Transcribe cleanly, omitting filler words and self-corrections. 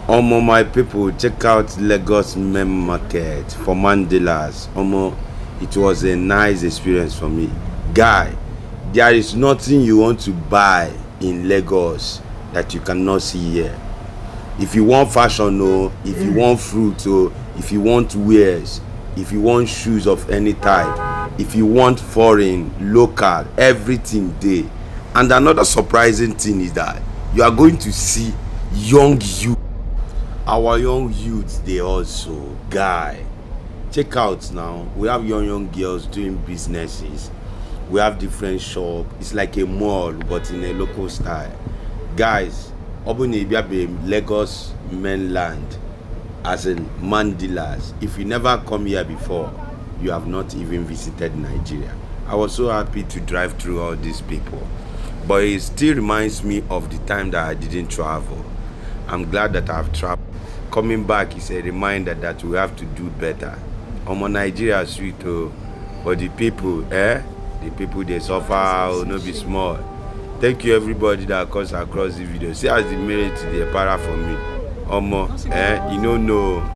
Omo, my people, check out Lagos Main Market for Mandelas. Omo, it was a nice experience for me. Guy, there is nothing you want to buy in Lagos that you cannot see here. If you want fashion, oh, if you want fruit, oh, if you want wares, if you want shoes of any type, if you want foreign, local, everything there. And another surprising thing is that you are going to see young youth. Our young youths they also guy, check out now, we have young girls doing businesses, we have different shop, it's like a mall but in a local style. Guys, Obunebiabe Lagos mainland, as in Mandilas, if you never come here before, you have not even visited Nigeria. I was so happy to drive through all these people, but it still reminds me of the time that I didn't travel. I'm glad that I've traveled. Coming back is a reminder that we have to do better. Omo, Nigeria sweet oh, but the people, the people they suffer oh, no be small. Thank you everybody that comes across the video. See as the merit they para for me. Omo, you don't know.